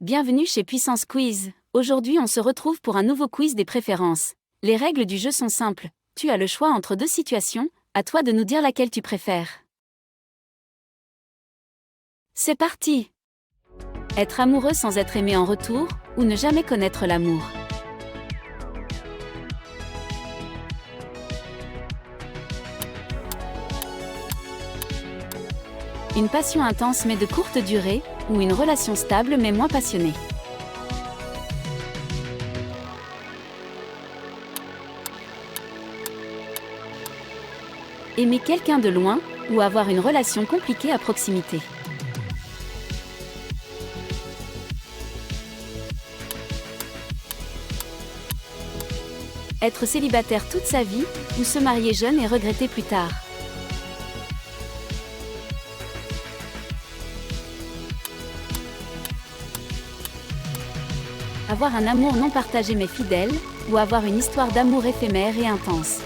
Bienvenue chez Puissance Quiz. Aujourd'hui, on se retrouve pour un nouveau quiz des préférences. Les règles du jeu sont simples. Tu as le choix entre deux situations, à toi de nous dire laquelle tu préfères. C'est parti! Être amoureux sans être aimé en retour, ou ne jamais connaître l'amour. Une passion intense mais de courte durée, ou une relation stable mais moins passionnée. Aimer quelqu'un de loin, ou avoir une relation compliquée à proximité. Être célibataire toute sa vie, ou se marier jeune et regretter plus tard. Avoir un amour non partagé mais fidèle, ou avoir une histoire d'amour éphémère et intense.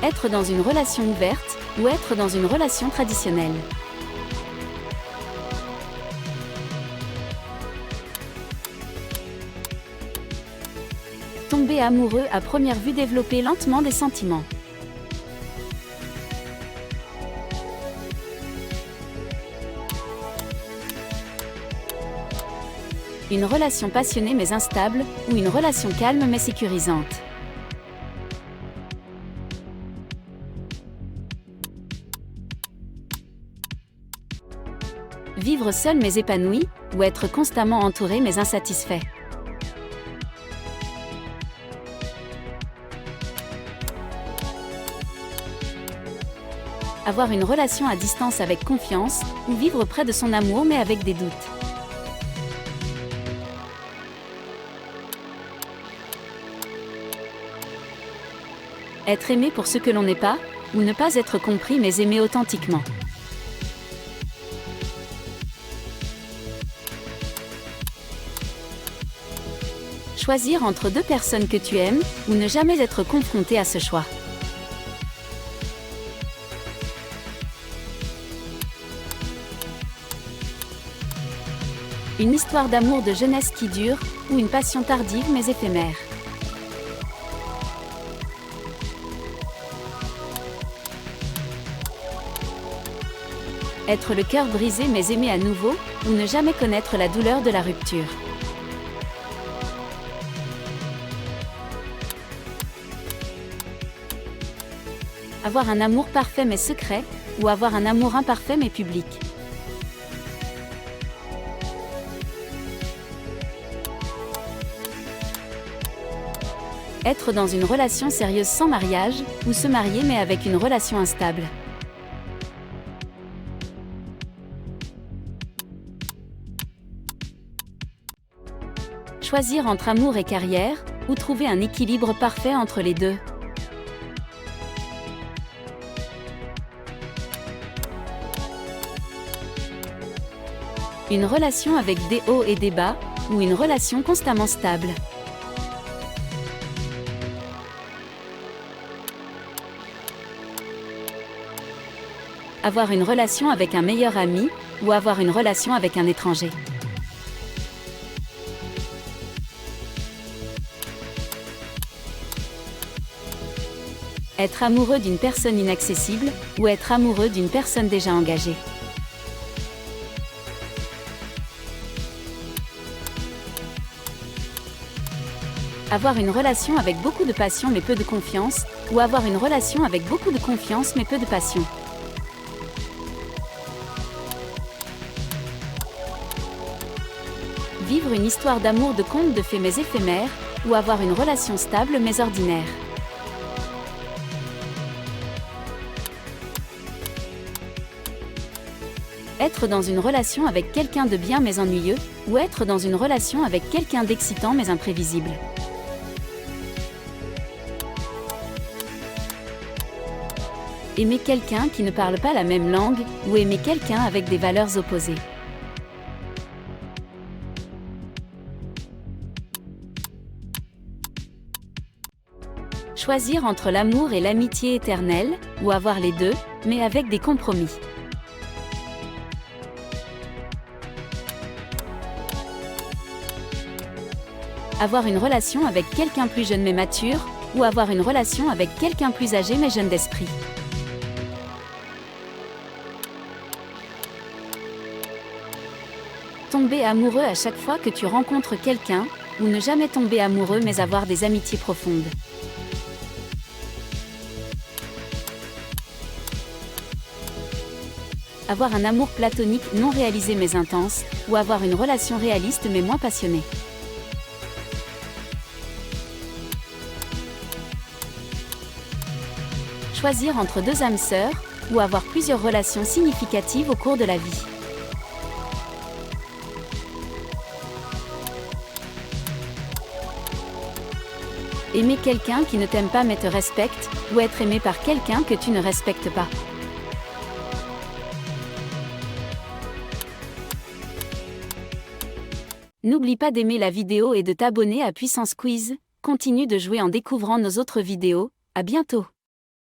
Être dans une relation ouverte, ou être dans une relation traditionnelle. Tomber amoureux à première vue, développer lentement des sentiments. Une relation passionnée mais instable, ou une relation calme mais sécurisante. Vivre seul mais épanoui, ou être constamment entouré mais insatisfait. Avoir une relation à distance avec confiance, ou vivre près de son amour mais avec des doutes. Être aimé pour ce que l'on n'est pas, ou ne pas être compris mais aimé authentiquement. Choisir entre deux personnes que tu aimes, ou ne jamais être confronté à ce choix. Une histoire d'amour de jeunesse qui dure, ou une passion tardive mais éphémère. Être le cœur brisé mais aimer à nouveau, ou ne jamais connaître la douleur de la rupture. Avoir un amour parfait mais secret, ou avoir un amour imparfait mais public. Être dans une relation sérieuse sans mariage, ou se marier mais avec une relation instable. Choisir entre amour et carrière, ou trouver un équilibre parfait entre les deux. Une relation avec des hauts et des bas, ou une relation constamment stable. Avoir une relation avec un meilleur ami, ou avoir une relation avec un étranger. Être amoureux d'une personne inaccessible, ou être amoureux d'une personne déjà engagée. Avoir une relation avec beaucoup de passion mais peu de confiance, ou avoir une relation avec beaucoup de confiance mais peu de passion. Vivre une histoire d'amour de conte de fées mais éphémère, ou avoir une relation stable mais ordinaire. Être dans une relation avec quelqu'un de bien mais ennuyeux, ou être dans une relation avec quelqu'un d'excitant mais imprévisible. Aimer quelqu'un qui ne parle pas la même langue, ou aimer quelqu'un avec des valeurs opposées. Choisir entre l'amour et l'amitié éternelle, ou avoir les deux, mais avec des compromis. Avoir une relation avec quelqu'un plus jeune mais mature, ou avoir une relation avec quelqu'un plus âgé mais jeune d'esprit. Tomber amoureux à chaque fois que tu rencontres quelqu'un, ou ne jamais tomber amoureux mais avoir des amitiés profondes. Avoir un amour platonique non réalisé mais intense, ou avoir une relation réaliste mais moins passionnée. Choisir entre deux âmes sœurs, ou avoir plusieurs relations significatives au cours de la vie. Aimer quelqu'un qui ne t'aime pas mais te respecte, ou être aimé par quelqu'un que tu ne respectes pas. N'oublie pas d'aimer la vidéo et de t'abonner à Puissance Quiz. Continue de jouer en découvrant nos autres vidéos. À bientôt.